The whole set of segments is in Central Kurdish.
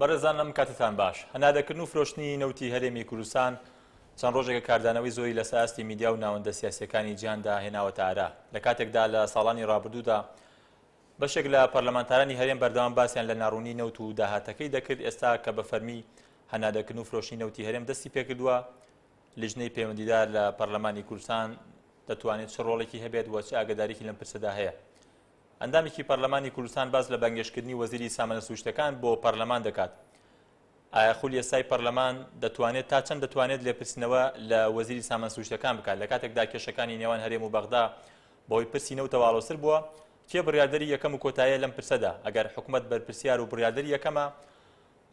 بەڕێزان لەم کاتتان باش هەنادەکردن و فرۆشتنی نەوتی هەرێمی کوردستان چەند ڕۆژێکە کاردانەوەی زۆری لە سەراستی میدیا و ناوەندە سیاسیەکانی جیهاندا هێناوەتە ئارا لە کاتێکدا لە ساڵانی ڕابردوودا بەشێک لە پەرلەمانتارانی هەرێم بەردەوام باسییان لە ناڕوونی نەوت و داهاتەکەی دەکرد ئێستا کە بە فەرمی هەنادەکردن و فرۆشتنی نەوتی هەرێم دەستی پێکردووە لیژنەی پەیوەندیدار لە پەرلەمانی کوردستان دەتوانێت چ ڕۆڵێکی هەبێت و چ ئاگاداریکی لەم پرسەدا هەیە. ئەندامێکی پەرلەمانی کوردستان باز لە بەنگێشتکردنی وەزیری سامانە سروشتەکان بۆ پەرلەمان دەکات. ئایا خولی یاسای پەرلەمان دەتوانێت تا چەند دەتوانێت لێپرسینەوە لە وەزیری سامانە سروشتەکان بکات لە کاتێکدا کێشەکانی نێوان هەرێم و بەغدا بەهۆی پرسی نەوتە واڵۆسر بووە کێ بڕیاردەری یەکەم و کۆتاییە لەم پرسەدا ئەگەر حکوومەت بەرپرسیار و بڕیاردەری یەکەمە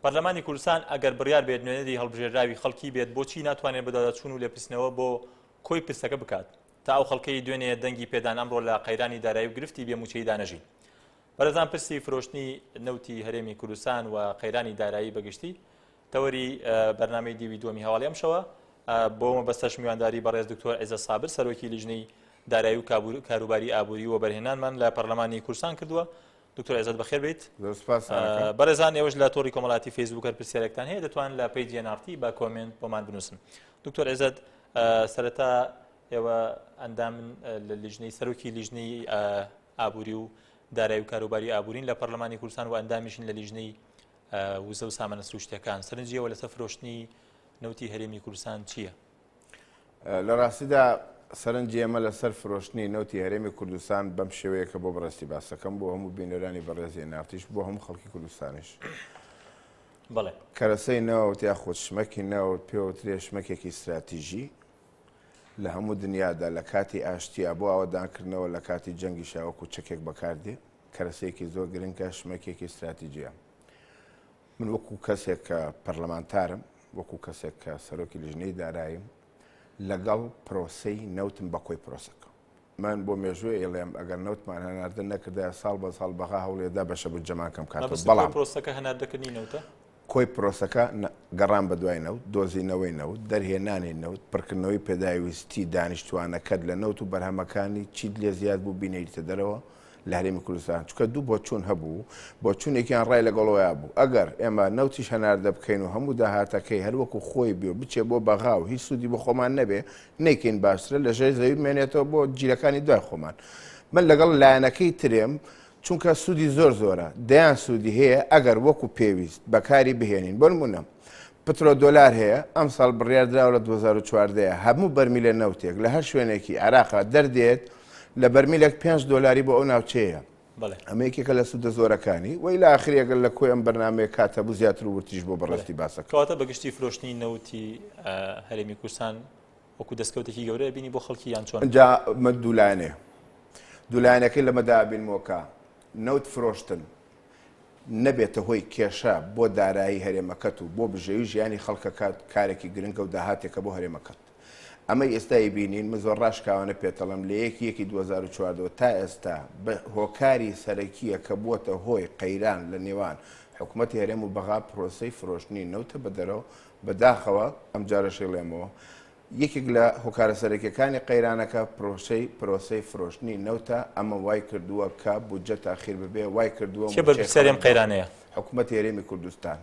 پەرلەمانی کوردستان ئەگەر بڕیار بێت نوێنەری هەڵبژێراوی خەڵکی بێت بۆچی ناتوانێت بەدادەچوون و لێپرسینەوە بۆ کۆی پرسەکە بکات تا ئەو خەڵکەی دوێنێ دەنگی پێدان ئەمڕۆ لە قەیرانی دارایی و گرفتی بێموچەی دانەژین. بەرەزان پرسی فرۆشتنی نەوتی هەرێمی کوردستان و قەیرانی دارایی بەگشتی تەوەری بەرنامەی دیوی دووەمی هەواڵی ئەمشەوە بۆ مەبەستەش میوانداری بەڕێز دکتۆر عیزەت سابر سەرۆکی لیژنەی دارایی و کاروباری ئابووری و بەرهێنانمان لە پەرلەمانی کوردستان کردووە. دکتۆر عیزەت بەخێر بیت. بەرەزان ئێوەش لە تۆڕی کۆمەڵاتی فەیسبووکە پرسیارێکتان هەیە دەتوان لە پەیجی NRT بە کۆمنت بۆمان بنووسن. دکتۆر عیزەت سەرەتا ئێوە ئەندامن لە لیژنەی سەرۆکی لیژنەی ئابووری و دارایی و کاروباری ئابوورین لە پەرلەمانی کوردستان و ئەندامیشن لە لیژنەی وزە و سامانە سروشتیەکان سەرنجیەوە لەسەر فرۆشتنی نەوتی هەرێمی کوردستان چییە؟ لە ڕاستیدا سەرنجی ئێمە لەسەر فرۆشتنی نەوتی هەرێمی کوردستان بەم شێوەیە کە بۆ بەڕاستی باسەکەم بۆ هەموو بینەرانی بەڕێزی نافتیش بۆ هەموو خەڵکی کوردستانیش بەڵێ کەرەسەی نەوت یا خۆشمەکی نەوت پێوترێ شمەکێکی استراتیژی لە هەموو دنیادا لە کاتی ئاشتیا بۆ ئاوەدانکردنەوە لە کاتی جەنگی شاوەکو چەکێک بەکاردێ کەرەسەیەکی زۆر گرنگە شمەکێکی استراتیژیە. من وەکو کەسێک کە پەرلەمانتارم وەکو کەسێک کە سەرۆکی لیژنەی داراییم لەگەڵ پرۆسەی نەوتم بە کۆی پرۆسەکە من بۆ مێژوێ ئێڵێم ئەگەر نەوتمان هەناردن نەکردای ساڵ بە ساڵ بەغا هەوڵێدا بەشە بوو جەماکەم کاتەوە بەڵام پرۆسەکە هەناردەکردنی نەوتە کۆی پرۆسەکە گەڕان بە دوای نەوت دۆزینەوەی نەوت دەرهێنانی نەوت پڕکردنەوەی پێداویستی دانیشتوانەکەت لە نەوت و بەرهەمەکانی چیت لێ زیاد بوو بینێریتە دەرەوە لە هەرێمی کوردستان چکە دوو بۆ چوون هەبوو بۆ چوونێکیان ڕای لەگەڵەوەیە بوو ئەگەر ئێمە نەوتیش هەناردە بکەین و هەموو داهاتەکەی هەروەکو خۆی بێ بچێ بۆ بەغا و هیچ سوودی بۆ خۆمان نەبێ نەیکەین باشترە لە ژێر زەوی بمێنێتەوە بۆ جیرەکانی دوای خۆمان. من لەگەڵ لایەنەکەی ترێم چونکە سوودی زۆر زۆرە دەیان سوودی هەیە ئەگەر وەکو پێویست بەکاری بهێنین بۆ نمونە پترۆ دۆلار هەیە ئەم ساڵ بڕیاردراوە لە 2014 هەموو بەرمیلە نەوتێک لە هەر شوێنێکی عێراقا دەردێت لە بەرمیلێک $5 بۆ ئەو ناوچەیە ئەمە یەکێکە لە سوودە زۆرەکانی وی لە ئاخرێگەر لە کۆی ئەم بەرنامەیە کاتە بوو زیاتر و ورتیش بۆ بەڕاستی باسەکە کەواتە بەگشتی فرۆشتنی نەوتی هەرێمی کوردستان وەکو دەستکەوتێکی گەورەیە بینی بۆ خەڵکی یان چۆن جا مە دوولایەنەکەی لە مەدابینمەوە نەوت فرۆشتن نەبێتە هۆی کێشە بۆ دارایی هەرێمەکەت و بۆ بژێوی ژیانی خەڵکەکەت کارێکی گرنگە و داهاتێکە بۆ هەرێمەکەت. ئەمە ئێستای بینین من زۆر ڕاشکاوانە پێتەڵم لە یەکی 2014 تا ئێستا بە هۆکاری سەرەکیە کە بووەتە هۆی قەیران لە نێوان حکوومەتی هەرێم و بەغا پرۆسەی فرۆشتنی نەوتە بە دەرەوە بەداخەوە ئەم جارە شێڵێمەوە یەکێک لە هۆکارە سەرەکیەکانی قەیرانەکە پرۆسەی فرۆشتنی نەوتە ئەمە وای کردووە کە بودجە تاخیر ببێ وای کردووە بەرپرسیارێم قەیرانەیە حکوومەتی هەرێمی کوردستان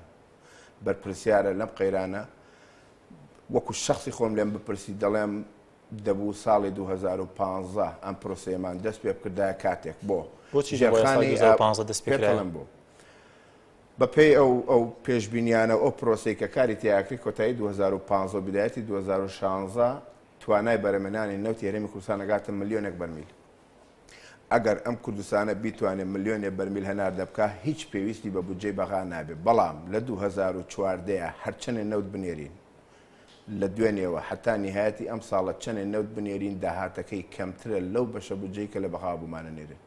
بەرپرسیارە لەم قەیرانە وەکو شخصی خۆم لێم بپرسی دەڵێم دەبوو ساڵی 2015 ئەم پرۆسەیەمان دەست پێ بکردایە کاتێک بۆ ژێرخانی پێڵم بوو بەپێی ئەو پێشبینیانە ئەو پرۆسەی کە کاری تیاکری کۆتایی 2015 بدایەتی 2016 توانای بەرەمێنانی نەوتی هەرێمی کوردستان ئەگاتە ملیۆنێک بەرمیل. ئەگەر ئەم کوردستانە بیتوانێت ملیۆنێک بەرمیل هەناردە بکە هیچ پێویستی بە بودجەی بەغا نابێت بەڵام لە 2014 هەرچەنێ نەوت بنێرین لە دوێنێەوە حتا نهایەتی ئەم ساڵە چەنێ نەوت بنێرین داهاتەکەی کەمترە لەو بەشە بودجەی کە لە بەغا بوومانە نێرن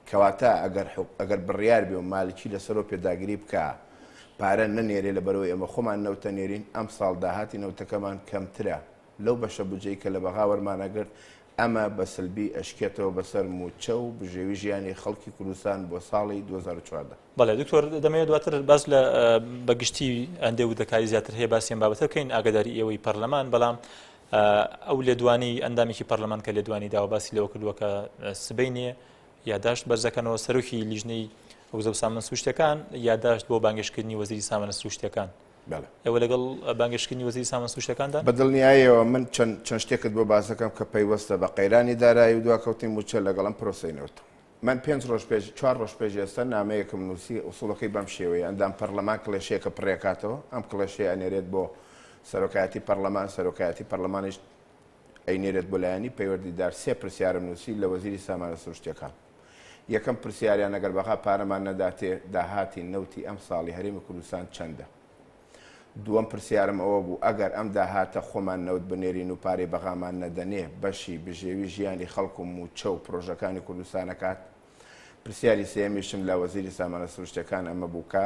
کەواتە ئەگەر بڕیار بێ و مالکی لەسەرۆ پێداگیری بکە پارە نەنێرێ لە بەرەوەی ئەمە خۆمان نەوتە نێرین ئەم ساڵ داهاتی نەوتەکەمان کەمترە لەو بەشە بودجەی کە لە بەغا وەرمانەگرت ئەمە بەسلبی ئەشکێتەوە بەسەر موچە و بژێوی ژیانی خەڵکی کوردستان بۆ ساڵی 2014. بەڵێ دکتۆر دەمەوێت دواتر باس لە بەگشتی ئەندێ وتەکاری زیاتر هەیە باسییان بابەتە بکەین ئاگاداری ئێوەی پەرلەمان بەڵام ئەو لێدوانی ئەندامێکی پەرلەمان کە لێدوانی داوا باسی لەوە کردووە کە سبەی نییە یاداشت بەرزەکەنەوە سەرۆکی لیژنەی وەکو سامانە سروشتیەکان یادداشت بۆ بانگێشتکردنی وەزیری سامانە سروشتیەکان ئێوە لەگەڵ بانگێشتکردنی وەزیری سامانە سروشتیەکاندا بەدڵنیاییەوە من چەند شتێکت بۆ باس دەکەم کە پەیوەستە بە قەیرانی دارایی و دواکەوتین موچە لەگەڵم پرۆسەینەوە. من 5 ڕۆژ پێش 4 ڕۆژ پێش ئێستا نامەیەکم نووسی ئوسوڵەکەی بەم شێوەیە ئەندام پەرلەمان کڵێشەیەکە پڕێکاتەوە ئەم کڵێشەیە ئەنێرێت بۆ سەرۆکایەتی پەرلەمان سەرۆکایەتی پەرلەمانیش ئەینێرێت بۆ لایەنی پەیوەردیدار 3 پرسیارم نووسی لە وەزیری سامانە سروشتیەکان. یەکەم پرسیاریان ئەگەر بەها پارەمان نەداتێ داهاتی نەوتی ئەم ساڵی هەرێمی کوردستان چەندە؟ دووەم پرسیارم ئەوە بوو ئەگەر ئەم داهاتە خۆمان نەوت بنێرین و پارەی بەغامان نەدەنێ بەشی بژێوی ژیانی خەڵک و موچە و پرۆژەکانی کوردستانەکات. پرسیاری سێمیشم لە وەزیری سامانە سروشتیەکان ئەمە بوو کە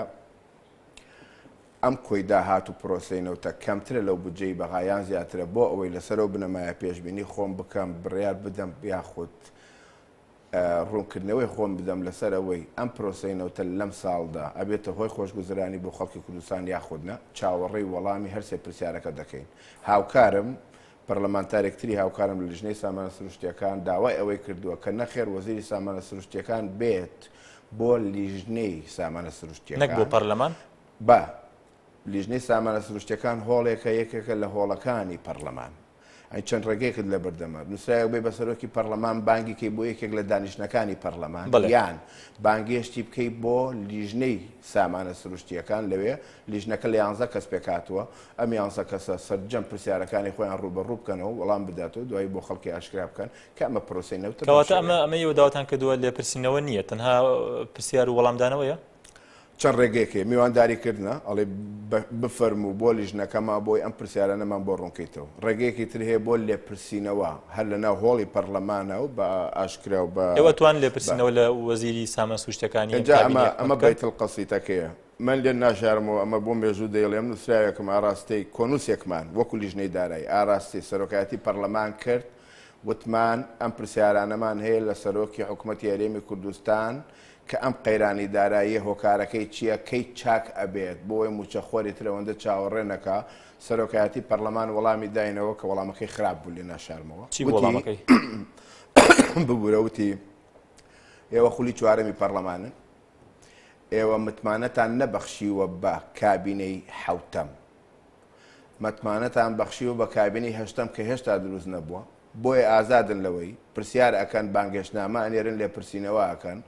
ئەم کۆی داهات و پرۆسەینەوتە کەمترە لەو بودجەی بەغایان زیاترە بۆ ئەوەی لەسەرەوە بنەمایە پێشبینی خۆم بکەم بڕیار بدەم یاخود ڕوونکردنەوەی خۆم بدەم لەسەر ئەوەی ئەم پرۆسەینەوتە لەم ساڵدا ئەبێتە هۆی خۆشگوزرانی بۆ خەڵکی کوردستان یاخودنە چاوەڕێی وەڵامی هەرسێ پرسیارەکە دەکەین. هاوکارم پەرلەمانتارێکتری هاوکارم لە لیژنەی سامانە سروشتیەکان داوای ئەوەی کردووە کە نەخێر وەزیری سامانە سروشتیەکان بێت بۆ لیژنەی سامانە سروشتیەکان نەک بۆ پەرلەمان بە لیژنەی سامانە سروشتیەکان هۆڵێکە یەکێکە لە هۆڵەکانی پەرلەمان. ئەی چەند ڕێگەیەکت لە بەردەمە نووسراوە بێ بەسەرۆکی پەرلەمان بانگی کەی بۆ یەکێک لە دانیشتەکانی پەرلەمان یان بانگێشتی بکەی بۆ لیژنەی سامانە سروشتیەکان لەوێ لیژنەکە لە 11 کەس پێکاتوە ئەم 11 کەسە سەرجەم پرسیارەکانی خۆیان ڕوبەڕوو بکەنەوە وەڵام بداتەوە دوایی بۆ خەڵکی ئاشکرا بکەن کە ئەمە پرۆسەی نەوتە کەواتە ئەمە ئێوە داواتان کردووە لێ پرسینەوە نییە تەنها پرسیار و وەڵامدانەوەیە چەند ڕێگەیەکێ میوانداریکردنە ئەڵێ بفەرموو بۆ لیژنەکەما بۆی ئەم پرسیارە نەمان بۆ ڕوونکەیتەوە ڕێگەیەکی تر هەیە بۆ لێپرسینەوە هەر لەناو هۆڵی پەرلەمانە و بە ئاشکرا و بە ئێوە توان لێپرسینەوە لە وەزیری سامانە سروشتیەکانی ئەمە بەیت القەسیتەکەیە من لێ ناژارمەوە ئەمە بۆ مێژوو دەیڵێم نووسراوێکم ئاراستەی کۆنووسێکمان وەکو لیژنەی دارایی ئاراستی سەرۆکایەتی پەرلەمان کرد وتمان ئەم پرسیارانەمان هەیە لە سەرۆکی حکوومەتی هەرێمی کوردستان کە ئەم قەیرانی دارایی هۆکارەکەی چییە کەی چاک ئەبێت بۆی موچەخۆری ترەوەندە چاوەڕێ نەکا سەرۆکایەتی پەرلەمان وەڵامی داینەوە کە وەڵامەکەی خراپ بوو لێ ناشارمەوە ببوورەوتی ئێوە خولی چوارەمی پەرلەمانن ئێوە متمانەتان نەبەخشیوە بە کابینەی حەوتەم متمانەتان بەخشیوە بە کابینەی هەشتەم کە هێشتا دروست نەبووە بۆیە ئازادن لەوەی پرسیار ئەکەن بانگێشتنامە ئەنێرن لێ پرسینەوە ئەکەن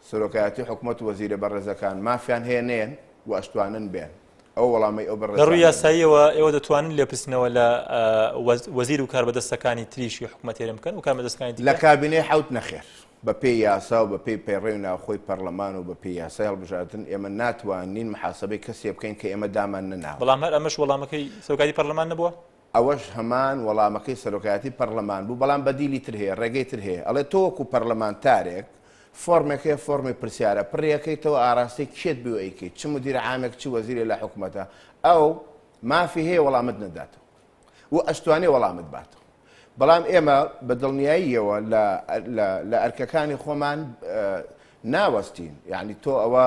سەرۆکایەتی حکوومەت وەزیرە بەڕێزەکان مافیان هێنێن و ئەشتوانن بێن ئەو وەڵامی ئەو بەڕێز ڕووی یاساییەوە ئێوە دەتوانن لێپرسنەوە لە وەزیر و کاربەدەستەکانی تریشی حکوومەت هێرم بکەن و کاربەدەستەکانی لە کابینەی حەوت نەخێر بە پێی یاسا و بە پێی پەیڕێی ناوخۆی پەرلەمان و بە پێی یاسای هەڵبژاردن ئێمە ناتوانین محاسبەی کەسێ بکەین کە ئێمە دامان نەناوە بەڵام هەر ئەمەش وەڵامەکەی سەرۆکایەتی پەرلەمان نەبووە ئەوەش هەمان وەڵامەکەی سەرۆکایەتی پەرلەمان بوو بەڵام بەدیلی تر هەیە ڕێگەی تر هەیە ئەڵێ تۆ وەکو پەرلەمانتارێک فۆرمێکەیە فۆرمی پرسیارە پڕیەکەیتەوە ئاراستی کێت بێ ئەیکەیت چ مدیرە عامێک چ وەزیرێ لە حکوومەتە ئەو مافی هەیە وەڵامت نەداتەوە و ئەشتوانێ وەڵامت باتەوە بەڵام ئێمە بە دڵنیاییەوە لە ئەرکەکانی خۆمان ناوەستین یعنی تۆ ئەوە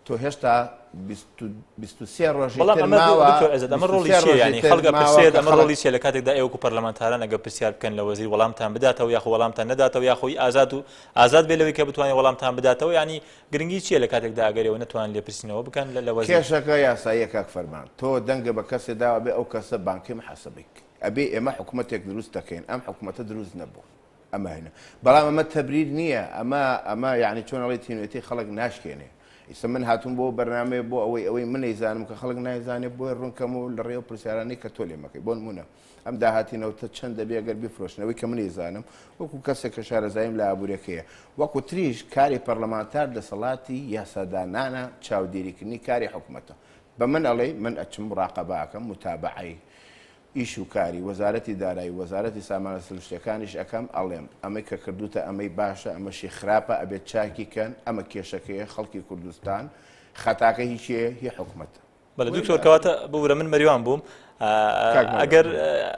تۆ هێشتا 23 ڕۆژی ئەمە ڕۆڵی چییە ینی خەڵکە پرسێت ئەمە ڕۆڵی چیە لە کاتێکدا ئێوەکو پەرلەمانتاران ئەگە پرسیار بکەن لە وەزیر وەڵامتان بداتەوە یاخۆ وەڵامتان نەداتەوە یاخۆی ئازاد بێ لەوەی کە بتوانێت وەڵامتان بداتەوە ینی گرنگی چییە لە کاتێکدا ئەگەرەوە نەتوانن لێپرسینەوە بکەن لە وەزیر کێشەکە یاساییە کاک فەرمان تۆ دەنگە بە کەسێ داوە بێ ئەو کەسە بانکی محاسبەیک ئەبێ ئێمە حکوومەتێک دروست دەکەین ئەم حکوومەتە دروست نەبوو ئەمە هێنە بەڵام ئەمە تەبریر نییە ئەمە یعنی چۆن ئەڵێ تینوێتی خەڵک ناشکێنێ ئیستا من هاتوون بۆ بەرنامەیە بۆ ئەوەی من نەیزانم کە خەڵک نایزانێت بۆی ڕوونکەم و لە ڕێوە پرسیارانەی کە تۆ لێمەکەی بۆ نمونە ئەم داهاتینەوتە چەند دەبێ ئەگەر بیفرۆشنەوەی کە من نەیزانم وەکو کەسێک کە شارەزاییم لە ئابوورەکەیە وەکو تریش کاری پەرلەمانتار دەسەڵاتی یاسادانانە چاودێریکردنی کاری حکوومەتە بە من ئەڵێ من ئەچم ڕاقەباکەم متابعی ئیش و کاری وەزارەتی دارایی وەزارەتی سامانە سروشتیەکانیش ئەەکەم ئەڵێم ئەمەی کە کردوتە ئەمەی باشە ئەمەشی خراپە ئەبێت چاکی کەن ئەمە کێشەکەیە خەڵکی کوردستان خەتاکە هیچیە هی حکوومەتە بەڵێ دوکتۆر کەواتە ببوورە من مەریوان بووم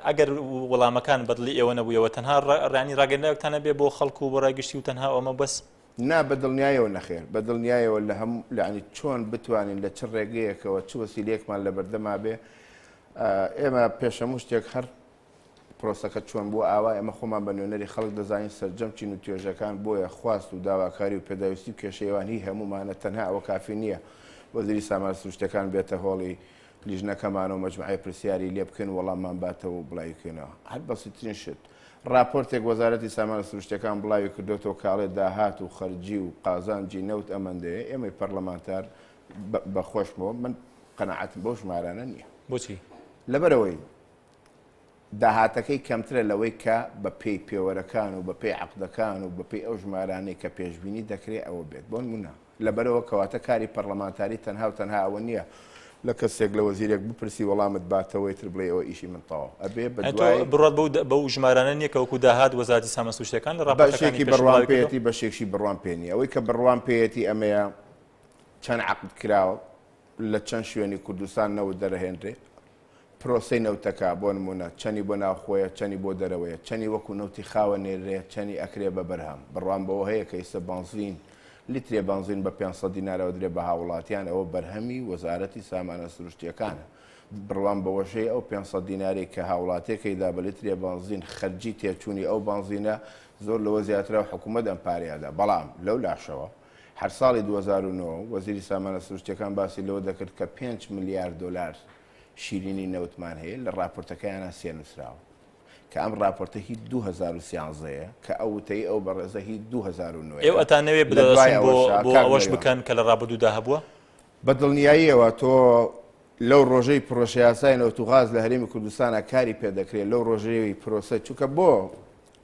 ئەگەر وەڵامەکان بەدڵی ئێوە نەبوویەوە تەنها ڕانی ڕاگەنداوێکتانە بێ بۆ خەڵکو بۆ ڕایگەشتی و تەنها ئەمە بەس نا بەدڵنیایەوە نەخێر بەدڵنیایەوە لە هەموو لەعنی چۆن بتوانین لە چ ڕێگەیەکەوە چ وەسیلەیەکمان لە بەردەما بێ ئێمە پێشەمو شتێک هەر پرۆسەکە چۆن بوو ئاوا ئێمە خۆمان بە نوێنەری خەڵک دەزانین سەرجەم چین و توێژەکان بۆیە خواست و داواکاری و پێداویستی و کێشەیەوان هی هەمومانە تەنها ئەوە کافی نییە وەزیری سامانە سروشتەکان بێتە هۆڵی لیژنەکەمان و مەجموعەی پرسیاری لێ بکەن وەڵاممان باتەوە و بڵاویکەنەوە هەر بەسیترین شت راپۆرتێک وەزارەتی سامانە سروشتەکان بڵاوی کردوێتەوە کاڵێ داهات و خەرجی و قازانجی نەوت ئەمەندەیە ئێمەی پەرلەمانتار بەخۆشمەوە من قەنەعەتم بەو ژمارانە نییە بۆچی لەبەرەوەی داهاتەکەی کەمترە لەوەی کە بە پێی پێوەرەکان و بە پێی عەقدەکان و بە پێی ئەو ژمارانەی کە پێشبینی دەکرێت ئەوە بێت بۆ نمونە لەبەرەوە کەواتە کاری پەرلەمانتاری تەنها و تەنها ئەوە نییە لە کەسێک لە وەزیرێک بپرسی وەڵامت باتەوەی تر بڵێ ئەوە ئیشی من تەواو ئەبێ بەدوای بڕات بەو ژمارانە نییە کە وەکو داهات وەزارەتی سامانە سروشتەکان لە بەشێکی بڕوان پێێتی بەشێکی بڕوان پێ نیە ئەوەی کە بڕوان پێێتی ئەمەیە چەند عەقد کراوە لە چەند شوێنی کوردستان نەوت دەرەهێنرێ پرۆسەی نەوتەکە بۆ نمونە چەنی بۆ ناوخۆیە چەنی بۆ دەرەوەیە چەنی وەکو نەوتی خاوە نێرێ چەنی ئەکرێ بە بەرهەم بڕوان بەوە هەیە کە ئێستا بانزین لیترێ بانزین بە 500 دینارەوە درێ بە هاوڵاتیان ئەوە بەرهەمی وەزارەتی سامانە سروشتیەکانە بڕوان بەوەشەی ئەو 500 دیناری کە هاوڵاتێکیدا بە لیترێ بانزین خەرجی تێچوونی ئەو بانزینە زۆر لەوە زیاترە حکوومەت ئەم پارەیەدا بەڵام لەو لاشەوە هەر ساڵی 2009 وەزیری سامانە سروشتیەکان باسی لەوە دەکرد کە 5 میلیارد دلار شیرینی نەوتمان هەیە لە راپۆرتەکەیانە سێ نووسراوە کە ئەم راپۆرتە هی 2013ەیە کە ئەو وتەی ئەو بەڕێزە هی 2009 ئێوە ئەتانەوێ بدەسن بۆ ئەوەش بکەن کە لە ڕابردوودا هەبووە بە دڵنیاییەوە تۆ لەو ڕۆژەی پرۆژەیاسای نەوتوغاز لە هەرێمی کوردستانە کاری پێدەکرێت لەو ڕۆژەیەوی پرۆسە چووکە بۆ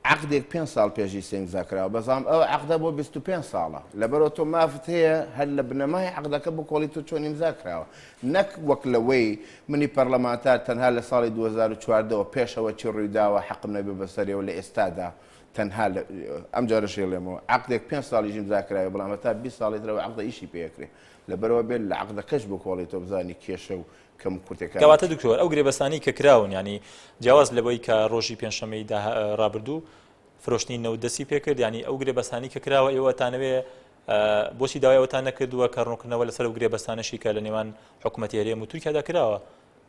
عقدێک 5 ساڵ پێشی سنگزاکراوە بەزام ئەو عقدە بۆ 25 ساڵە لەبەرەوە تۆ مافت هەیە هەر لە بنەمای عقدەکە بۆ کۆڵی تۆ چۆن ئیمزاکراوە نەک وەک لەوەی منی پەرلەمانتار تەنها لە ساڵی 2014ەوە پێشەوە چی ڕوویداوە حەقم نەبێ بەسەرەوە لە ئێستادا تەنها ئەم جارە شێڵێمەوە عقدێک 5 ساڵی ئیمزاکراوە بەڵام تا 20 ساڵی درەوە عقدە ئیشی پێکرێ لەبەرەوە بێت لە عقدەکەش بۆ کۆڵی تۆ بزانی کێشە و کەم کورتەکە کەواتە دکتۆر ئەو گرێبەستانی کە کراون ینی جیاواز لەبەوەی کە ڕۆژی پێنجشەممەی ڕابردوو فرۆشتنی نەوت دەستی پێکرد ینی ئەو گرێبەستانی کە کراوە ئێوەتانەوێ بۆچی داوایەوەتان نەکردووە کە ڕوونکردنەوە لەسەر و گرێبەستانەشی کە لە نێوان حکوومەتی هەرێم و تورکیادا کراوە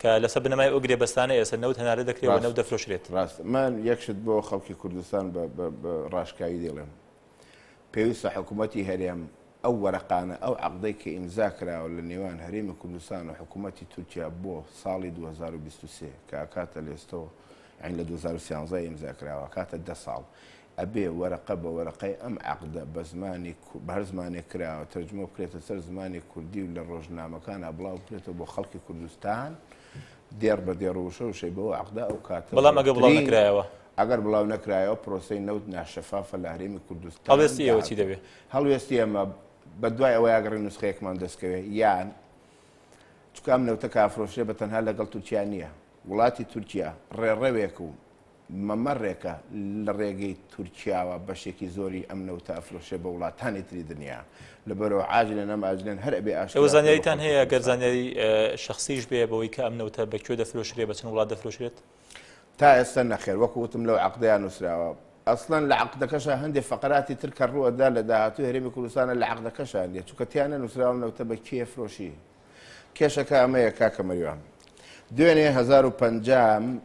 کە لەسەر بنەمای ئەو گرێبەستانە ئێستا نەوت هەنارە دەکرێت نەوت دەفرۆشرێت ڕاست من یەکشت بۆ خەڵکی کوردستان بە ڕاشکایی دێڵێن پێویستە حکوومەتی هەرێم ئەو وەرەقانە ئەو عەقدەی کە ئیمزا کراوە لە نێوان هەرێمی کوردستان و حکوومەتی تورکیا بۆ ساڵی 2023 کە کاتە لێستەوە یعنی لە 2013 ئیمزا کراوە کاتە 10 ساڵ ئەبێ وەرەقە بە وەرەقەی ئەم عەقدە بە زمانی بە هەر زمانێک کراوە تەرجمە بکرێتە سەر زمانی کوردی و لە ڕۆژنامەکانە بڵاو بکرێتەوە بۆ خەڵکی کوردستان دێر بە دێڕ و شەی بەوە عەقدە ئەو کاتە بەڵام ئەگە بڵاو نەکرایەوە ئەگەر بڵاو نەکرایەوە پرۆسەی نەوت ناشەفافە لە هەرێمی کوردستان هەڵوێستی ئێوە چی دەبێت هەڵوێستی ئەمە بە دوای ئەوەی ئەگەڕی نوسخەیەکمان دەستکەوێت یان چکە ئەم نەوتە کافرۆشێ بە تەنها لەگەڵ تورکیا نییە وڵاتی تورکیا ڕێڕەوێک و مەمەڕێکە لە ڕێگەی تورکیاوە بەشێکی زۆری ئەم نەوتە ئەفرۆشێ بە وڵاتانی تری دنیا لەبەرەوە عاجلە نەماجلێن هەر ئەبێ ئەوە زانیاریتان هەیە گەر زانیاری شخصیش بێ بەوەی کە ئەم نەوتە بەکوێ دەفرۆشرێت بە چەند وڵات دەفرۆشرێت تا ئێستا نەخێر وەکو وتم لەو عەقدەیان نووسراوە ئەسڵەن لە عەقدەکەشە هەندێک فەقەراتی تر کە ڕووەدا لە داهاتووی هەرێمی کوردستانە لە عەقدەکەشان دێت چونکە تیانە نووسراوە نەوتە بە کێ فرۆشی کێشەکە ئەمەیە کاکە مەریوان دوێنێ 1050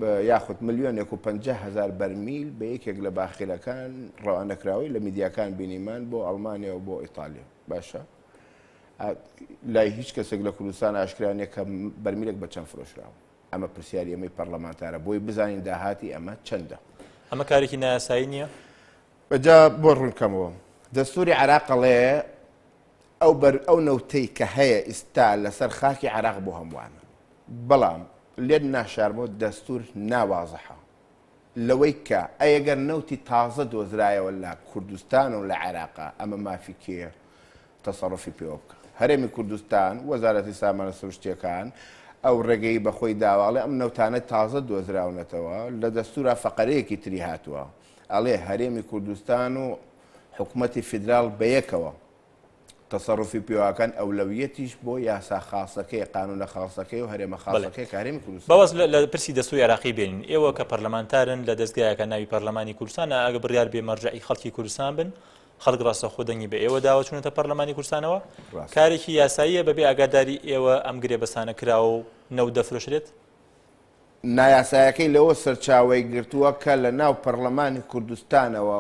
یاخود 1,050,000 بەرمیل بە یەکێک لە باخیرەکان ڕەوانەکراوی لە میدیاکان بینیمان بۆ ئەڵمانیا و بۆ ئیتالیا باشە لای هیچ کەسێک لە کوردستان ئاشکرانێک کە بەرمیلێک بە چەند فرۆشراوە ئەمە پرسیاری ئەمەی پەرلەمانتارە بۆی بزانین داهاتی ئەمە چەندە ئەمە کارێکی نایاسایی نییە بەجا بۆ ڕوونکەمەوە دەستوری عێراقڵێ ئەو نەوتەی کە هەیە ئێستا لەسەر خاکی عێراق بۆ هەمووانە بەڵام لێت ناشاربۆ دەستور ناوازەحە لەوەی کە ئەگەر نەوتی تازە دۆزرایەوە لە کوردستان و لە عێراقا ئەمە مافی کێ تەسەڕفی پێوە بکە هەرێمی کوردستان وەزارەتی سامانە سروشتیەکان ئەو ڕێگەی بەخۆی داواڵێ ئەم نەوتانە تازە دۆزراونەتەوە لە دەستورە فەقەرەیەکی تری هاتووە ئەڵێ هەرێمی کوردستان و حکوومەتی فیدرال بەیەکەوە تەسەڕفی پێواکەن ئەولەویەتیش بۆ یاسا خاصەکەی قانونە خاصەکەی و هەرێمە خاصەکەی کە هەرێمی کوردستان بەوەز لە پرسی دەستوری عێراقی بێنین ئێوە کە پەرلەمانتارن لە دەستگایەکە ناوی پەرلەمانی کوردستانە ئەگە بڕیار بێ مەرجعی خەڵکی کوردستان بن خەڵک ڕاستە خۆدەنگی بە ئێوە داوە چونەتە پەرلەمانی کوردستانەوە کارێکی یاساییە بەبێ ئاگاداری ئێوە ئەم گرێبەستانە کراوە و نەوت دەفرۆشرێت نایاسایەکەی لەوە سەرچاوی گرتووە کە لە ناو پەرلەمانی کوردستانەوە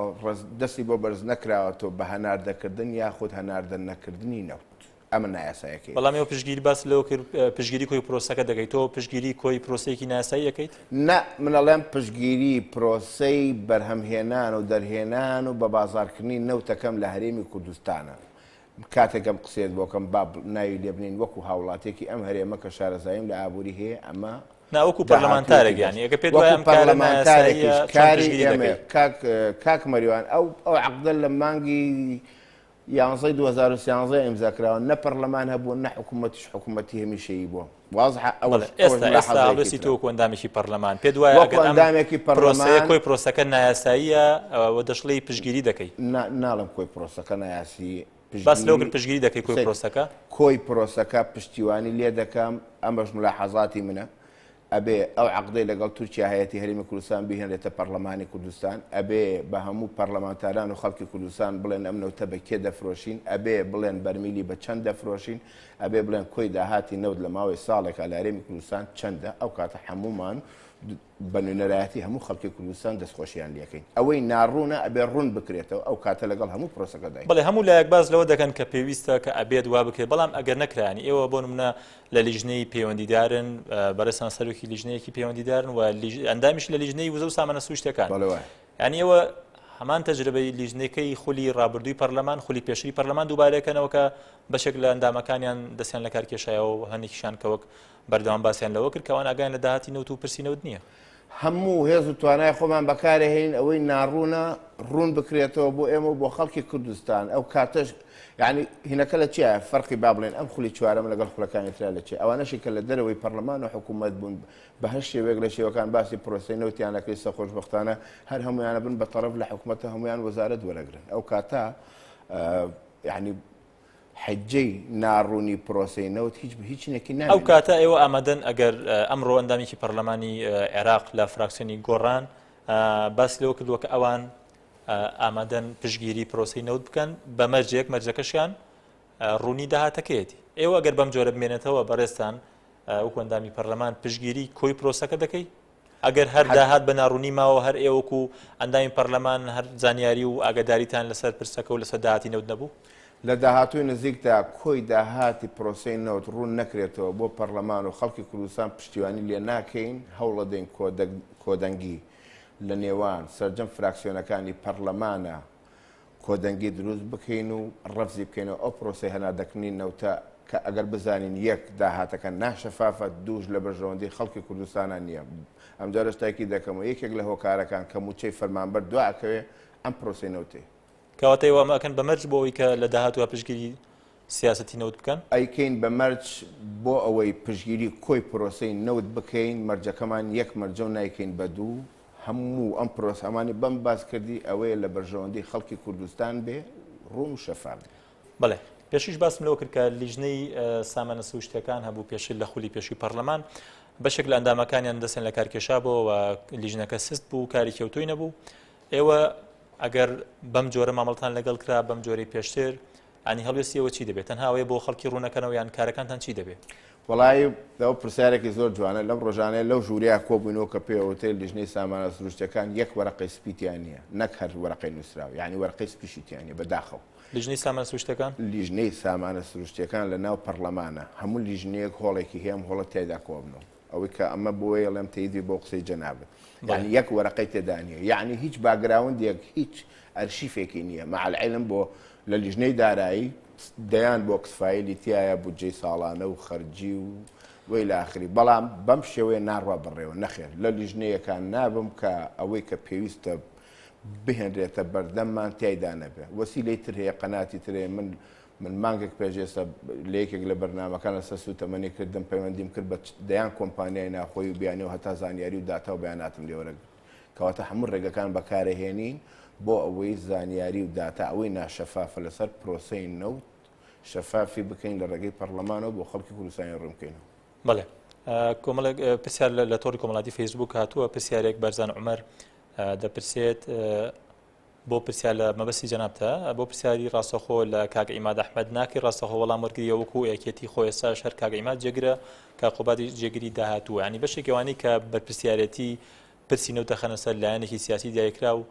دەستی بۆ بەرز نەکراوەتەوە بە هەناردەکردن یاخود هەناردە نەکردنی نەوت. ئەمە نایاسایەکەی. بەڵام ئێوە پشتگیری باس لەوە کرد پشتگیری کۆی پرۆسەکە دەکەیتەوە پشتگیری کۆی پرۆسەیەکی نایاسایی دەکەیت؟ نه منەڵێم پشتگیری پرۆسەی بەرهەمهێنان و دەرهێنان و بە بازارکردنی نەوتەکەم لە هەرێمی کوردستانە. کاتێکم قسێت بۆکەم با ناوی لێبنین وەکو هاوڵاتێکی ئەم هەرێمە کە شارەزاییم لە ئابووری هەیە ئەمە ناوەکو پەرلەمانتارێک یانی ئەگە پێت وایە کاری ئێمە کاک مەریوان ئەو عەقدە لە مانگی 2013 ئیمزاکراوە نە پەرلەمان هەبوو نە حکوومەتیش حکوومەتی هەمیشەیی بووە. ئێستا هەڵوێستی تۆ ئەندامێکی پەرلەمان پێت وایە ئەندامێکی پەرلەمان کۆی پرۆسەکە نایاساییە و دەشڵی پشتگیری دەکەی؟ ناڵم کۆی پرۆسەکە نایاسی باس لەوگر پشتگیری دەکەی کۆی پرۆسەکە؟ کۆی پرۆسەکە پشتیوانی لێ دەکەم ئەمەش ملاحەزاتی منە. ئەبێ ئەو عەقدەی لەگەڵ تورکیا هەیەتی هەرێمی کوردستان بهێنرێتە پەرلەمانی کوردستان، ئەبێ بە هەموو پەرلەمانتاران و خەڵکی کوردستان بڵێن ئەم نەوتە بە کێ دەفرۆشین، ئەبێ بڵێن بەرمیلی بە چەند دەفرۆشین، ئەبێ بڵێن کۆی داهاتی نەوت لە ماوەی ساڵێکە لە هەرێمی کوردستان چەندە. ئەو کاتە هەمومان بە نوێنەرایەتی هەموو خەڵکی کوردستان دەستخۆشیان لەکەین. ئەوەی ناڕوونە ئەبێ ڕوون بکرێتەوە ئەو کاتە لەگەڵ هەموو پرۆسەکە دای. بەڵێ هەموو لایەک باز لەوە دەکەن کە پێویستە کە ئەبێت وا بکرێت، بەڵام ئەگەر نەکرانی ئێوە بۆ نمونە لە لیژنەی پەیوەندیدارن بەرەسان سەرۆکی لیژنەیەکی پەیوەندیدارن و ئەندامیش لە لیژنەی وزە و سامانە سوشتەکان. یعنی ئێوە هەمان تەجربەی لیژنەکەی خولی ڕابردووی پەرلەمان خولی پێشووی پەرلەمان دووبارەکەنەوە کە بەشێک لە ئەندامەکانیان دەستیان لە کارکێشایەوە و هەندێکیشان کەوەک بەردەوام باسییان لەوە کرد کەوان ئاگایان لە داهاتی نەوت و پرسینەوت نییە. هەموو هێز و توانای خۆمان بەکارهێن ئەوەی ناڕوونە ڕوون بکرێتەوە بۆ ئێمە بۆ خەڵکی کوردستان. ئەو کاتەش یعنی هینەکە لە چیە فەرقی با بڵێن ئەم خولی چوارەمە لەگەڵ خولەکانی ترا لە چێ ئەوانەشی کە لە دەرەوەی پەرلەمان و حکوومەت بوون بە هەر شێوەیەک لە شێوەکان باسی پرۆسەی نەوتیانەکەی سەرخۆشبەختانە هەر هەمویانە بن بە تەرەف لە حکوومەتە هەمویان وەزارەت وەرەگرن. ئەو کاتە یعنی حجەی ناڕوونی پرۆسەی نەوت هیچ نێکی نامێت. ئەو کاتە ئێوە ئامادەن ئەگەر ئەمڕۆ ئەندامێکی پەرلەمانی عێراق لە فراکسیۆنی گۆڕان باسی لەوە کردووە کە ئەوان ئامادەن پشتگیری پرۆسەی نەوت بکەن بە مەرجێک مەرجەکەشیان ڕوونی داهاتەکەیەتی. ئێوە ئەگەر بەم جۆرە بمێنێتەوە بەڕێستان وەکو ئەندامی پەرلەمان پشتگیری کۆی پرۆسەکە دەکەی؟ ئەگەر هەر داهات بە ناڕوونی ماوە هەر ئێوەکو ئەندامی پەرلەمان هەر زانیاری و ئاگاداریتان لەسەر پرسەکە و لەسەر داهاتی نەوت نەبوو؟ لە داهاتووی نزیکدا کۆی داهاتی پرۆسەی نەوت ڕوون نەکرێتەوە بۆ پەرلەمان و خەڵکی کوردستان پشتیوانی لێ ناکەین هەوڵە دەین کۆدەنگی لە نێوان سەرجەم فراکسیۆنەکانی پەرلەمانە کۆدەنگی دروست بکەین و ڕەفزی بکەینەوە ئەو پرۆسەی هەنادەکردنی نەوتە کە ئەگەر بزانین یەک داهاتەکە ناشەفافە دووش لە بەرژەوەندەی خەڵکی کوردستانە نییە. ئەم جارش تاکی دەکەمەوە یەکێک لە هۆکارەکان کە موچەی فەرمانبەر دواکەوێ ئەم پرۆسەی نەوتێ کەواتەی وامەکەن بە مەرج بۆ ئەوەی کە لە داهاتوە پشتگیری سیاسەتی نەوت بکەن ئەیکەین بە مەرج بۆ ئەوەی پشتگیری کۆی پرۆسەی نەوت بکەین مەرجەکەمان یەک مەرجە و نایکەین بە دوو هەموو ئەم پرۆسەمانی بەم باس کردی ئەوەیە لە بەرژەوەندەی خەڵکی کوردستان بێ ڕوون و شەفاف. بەڵێ پێشیش باسم لەوە کرد کە لیژنەی سامانە سروشتیەکان هەبوو پێشتر لە خولی پێشووی پەرلەمان بەشێک لە ئەندامەکانیان دەستیان لە کارکێشا بووە و لیژنەکە سست بوو کاری کەوتوی نەبوو. ئێوە ئەگەر بەم جۆرە مامەڵتان لەگەڵ کرا بەم جۆرەی پێشتر ئەنی هەڵوێستیەوە چی دەبێت؟ تەنها ئەوەیە بۆ خەڵکی ڕوونەکەنەوە یان کارەکانتان چی دەبێت؟ وڵی لەو پرسیارێکی زۆر جوانە لەم ڕۆژانەیە لەو ژووریا کۆبوونەوە کە پێوەتێ لیژنەی سامانە سروشتیەکان یەک وەرەقەی سپیتیان نییە نەک هەر وەرەقەی نووسراوە یعنی وەرەقەی سپیشیتیانە بەداخەوە. لیژنەی سامانە سروشتیەکان لیژنەی سامانە سروشتیەکان لە ناو پەرلەمانە هەموو لیژنەیەک هۆڵێکی هەیە هۆڵە تێدا کۆبنەوە ئەوەی کە ئەمە بۆیە لەم تەیدی بۆ قسەی جەنابێت یعنی یەک وەرەقەی تێدا نییە یعنی هیچ باگراوندێک هیچ ئەرشیفێکی نییە مع العلم بۆ لە لیژنەی دارایی دەیان بۆ کسفایلی تایە بودجەی ساڵانە و خەرجی و وی لە ئاخری بەڵام بەم شێوەیە ناڕوا بڕێەوە نەخێر لە لیژنەیەکان نابم کە ئەوەی کە پێویستە بهێنرێتە بەردەممان تایدا نەبێ وەسیلەی تر هەیە قەناتی ترێ من مانگێک پێشێستا لە یەکێک لە بەرنامەکان لە سەر سوتەمەنی کردم پەیوەندیم کرد بە دەیان کۆمپانیای ناخۆی و بیانەوە هەتا زانیاری و داتا و بەیاناتم لێوەرەگرت کەواتە هەموو ڕێگەکان بەکارەهێنین بۆ ئەوەی زانیاری و داتا ئەوەی ناشەفافە لەسەر پرۆسەی نەوت شەفافی بکەین لە ڕێگەی پەرلەمانەوە بۆ خەڵکی کوردستانی ڕوونکەینەوە. بەڵێ کۆمەڵێک پرسیار لە تۆڕی کۆمەڵاتی فەیسبوک هاتووە پرسیارێک بەرزان عومەر دەپرسێت بۆ پرسیار لە مەبەستی جەنابتە بۆ پرسیاری ڕاستەخۆ لە کاک ئیماد ئەحمەد ناکەی ڕاستەخۆ وەڵام وەرگریەوە وەکو یەکێتی خۆی ئێستاش هەر کاک ئیماد جێگرە کە قوباتی جێگیری داهاتووە ینی بەشێک ئەوانەی کە بەرپرسیارەتی پرسی نەوتە خەنە سەر لایەنێکی سیاسی دیاریکرا و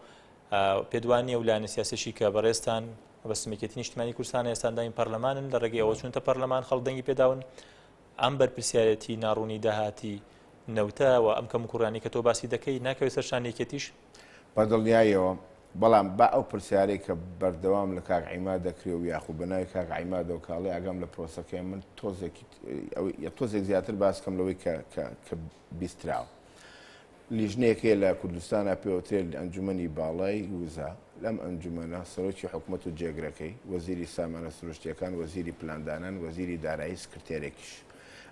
پێدوانی و لایەنە سیاسیشی کە بەڕێستان بەسمێکێتی نیشتیمانی کوردستان ئێستانداین پەرلەمانن لە ڕێگەی ئەوە چونتە پەرلەمان خەڵدەنگی پێداون ئەم بەرپرسیارەتی ناڕوونی داهاتی نەوتەوە ئەم کەم کوڕانی کە تۆ باسی دەکەی ناکەوێت سەرشانێکێتیش بەدڵنیایەوە بەڵام با ئەو پرسیارەی کە بەردەوام لە کاک عیماد دەکرێ و یاخو بەناوی کاک عیماد و کاڵی ئاگام لە پرۆسەکەی من تۆزێک زیاتر باسکەم لەوەی کە بیستراوە لیژنەیەکێ لە کوردستانە پێوترێت ئەنجومەنی باڵای وزا لەم ئەنجومەنە سەرۆکی حکوومەت و جێگرەکەی وەزیری سامانە سروشتیەکان وەزیری پلاندانان وەزیری دارایی سکرتێرێکیش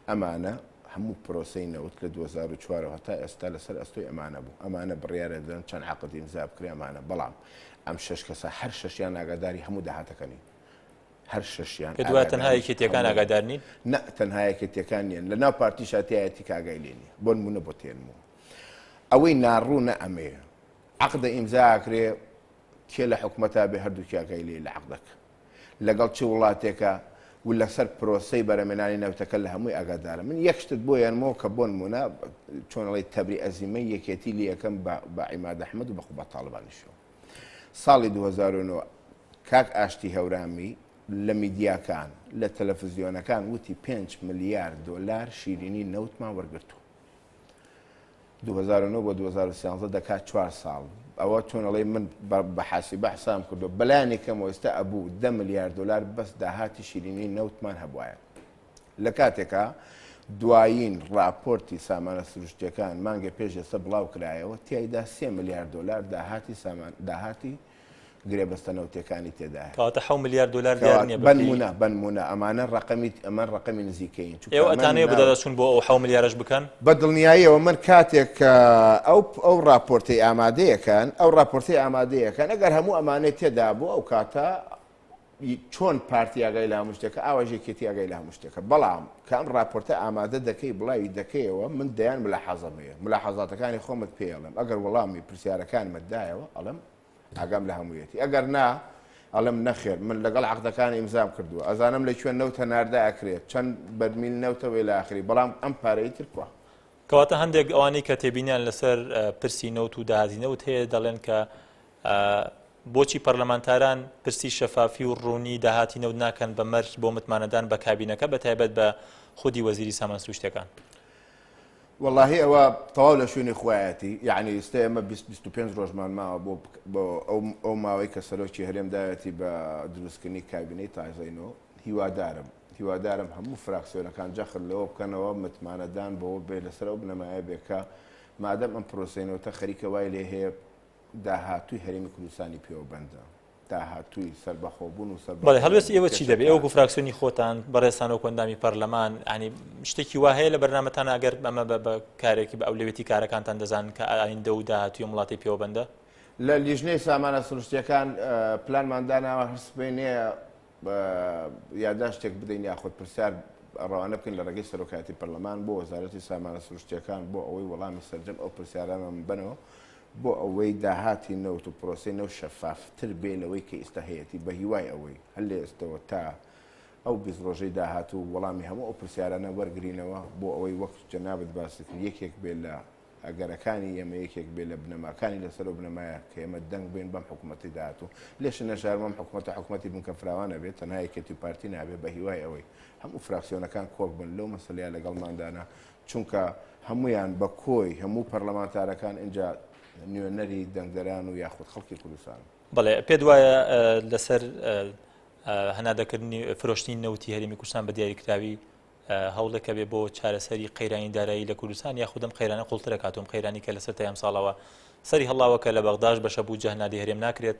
ئەمانە هەموو پرۆسەی نەوت لە 2004 هەتا ئێستا لەسەر ئەستۆی ئەمانە بوو ئەمانە بڕیارە دەن چەند عقد ئیمزا بکرێ ئەمانە بەڵام ئەم شەش کەسە هەر شەشیان ئاگاداری هەموو داهاتەکەنی هەر شەشیان دوای تەنها یەکێتیەکان ئاگادار نین نە تەنها یەکێتیەکان نیەن لە ناو پارتی شاتیایەتی کاگای لێنی بۆ نمونە بۆ تێنمەوە ئەوەی ناڕوو نە ئەمەیە عقدە ئیمزاکرێ کێ لە حکوومەتا بێ هەردووکی ئاگای لێ لە عقدەکە لەگەڵ چ وڵاتێکە و لەسەر پرۆسەی بەرەمێنانی نەوتەکە لە هەمووی ئاگادارە من یەکشتت بۆ یانمەوە کە بۆ نمونە چۆنەڵی تەبری ئەزیمەی یەکێتی لی یەکەم بە عیماد ئەحمەد و بە خوبەت تاڵبانیشەوە ساڵی 2009 کاک ئاشتی هەورامی لە میدیاکان لە تەلەڤیزیۆنەکان وتی 5 ملیار دۆلار شیرینی نەوتمان وەرگرتووە 2009 بۆ 2013 دەکات 4 ساڵ ئەوە چۆنەڵی من بە حاسیبە حسام کردو بەلایەنێکەمەوە ئێستا ئەبوو 10 ملیار دلار بەس داهاتی شیرینی نەوتمان هەبوایە لە کاتێکە دوایین راپۆرتی سامانە سروشتیەکان مانگە پێش ئێستا بڵاو کرایەوە تیایدا 3 ملیار دلار داهاتی گرێبەستە نەوتەکانی تێدا کەواتە 7 ملیار دلار دیار نییە بنمونە ئەمانە ڕقەمی نزیکەین ئێوە ئەتانەیە بدەدەچون بۆ ئەو 7 ملیارش بکەن بەدڵنیاییەوە من کاتێک ئەو راپۆرتی ئامادەیەکان ئەگەر هەموو ئەمانەی تێدا بوو ئەو کاتە چۆن پارتی ئاگای لە هەموو شتێکە ئاواژێکێتی ئاگای لە هەموو شتێکە بەڵام کام راپۆرتە ئامادە دەکەی بڵاوی دەکەیەوە من دەیان ملاحەزەمەیە ملاحەزاتەکانی خۆمت پێڵم ئەگەر وەڵامی پرسیارەکانمەتدایەوە ئەڵم ئاگام لە هەموویەتی ئەگەر نا ئەڵم نەخێر من لەگەڵ عقدەکانی ئیمزام کردووە ئەزانم لە کوێن نەوتە ناردا ئەکرێت چەند بەرمیل نەوتەوەی لە ئاخری بەڵام ئەم پارەی ترکووە کەواتە هەندێک ئەوانەی کە تێبینیان لەسەر پرسی نەوت و داهاتی نەوت هەیە دەڵێن کە بۆچی پەرلەمانتاران پرسی شەفافی و ڕوونی داهاتی نەوت ناکەن بە مەرج بۆ متمانەدان بە کابینەکە بەتایبەت بە خودی وەزیری سامان سروشتیەکان والله ئەوە تەواو لە شوێنی خۆیەتی یعنی ئێستا ئێمە 25 ڕۆژمان ماوە بۆ ئەو ماوەی کە سەرۆکی هەرێمدایەتی بە دروستکردنی کابینەی تازەینەوە هیوادارم هەموو فراکسیۆنەکان جەخر لەوە بکەنەوە متمانەدان بەوە بێ لەسەر ئەو بنەمایە بێکە مادەم ئەم پرۆسەینەوەتە خەریکە وای لێ هەیە داهاتووی هەرێمی کوردستانی پێوەبەندە داهاتووی سەربەخۆبوون و بەڵێ هەڵوێستی ئێوە چی دەبێت ئەوکو فراکسیۆنی خۆتان بەڕێستانەوە کۆندامی پەرلەمان ینی شتێکی وا هەیە لە بەرنامەتان ئەگەر ئەمە بە کارێکی بە ئەولوێتی کارەکانتان دەزان کە ئایندە و داهاتووی وڵاتی پێوەبەندە لە لیژنەی سامانە سروشتیەکان پلانماندانەوە هەرسبێنەیە یادداشتێک بدەین یاخۆت پرسیار ڕەوانە بکەین لە ڕێگەی سەرۆکایەتی پەرلەمان بۆ وەزارەتی سامانە سروشتیەکان بۆ ئەوەی وەڵامی سەرجەم ئەو پرسیارانە بنەوە بۆ ئەوەی داهاتی نەوت و پرۆسەی نەو شەفافتر بێ لەوەی کە ئێستا هەیەی بە هیوای ئەوەی هەر لێ ئێستەوە تا ئەو 20 ڕۆژەی داهات و وەڵامی هەموو ئەو پرسیارانە وەرگرینەوە بۆ ئەوەی وەک جەنابەت باسی کرد یەکێک بێ لە ئەگەرەکانی ئێمە یەکێک بێ لە بنەماکانی لەسەر و بنەمایە کە ئێمە دەنگ بێن بەم حکوومەتی داهاتوو لێش نەژارمەم حکوومەتی بنکە فراوانە بێت تەنها یەکێتی پارتی نابێت بە هیوای ئەوەی هەموو فراکسیۆنەکان کۆک بن لەو مەسەلەیە لەگەڵماندانە چونکە هەمویان بە کۆی هەموو پەرلەمانتارەکان اینجا نوێنەری دەنگدەران و یاخود خەڵکی کوردستان بەڵێ پێ وایە لەسەر هەنادەکردنی فرۆشتنی نەوتی هەرێمی کوردستان بە دیاریکراوی هەوڵێکە بێ بۆ چارەسەری قەیرانی دارایی لە کوردستان یاخودم قەیرانە قوڵترە کاتۆم قەیرانی کە لەسەر تەیام ساڵەوە سەری هەڵاوەکە لە بەغداش بەشە بوو جەهنادی هەرێم ناکرێت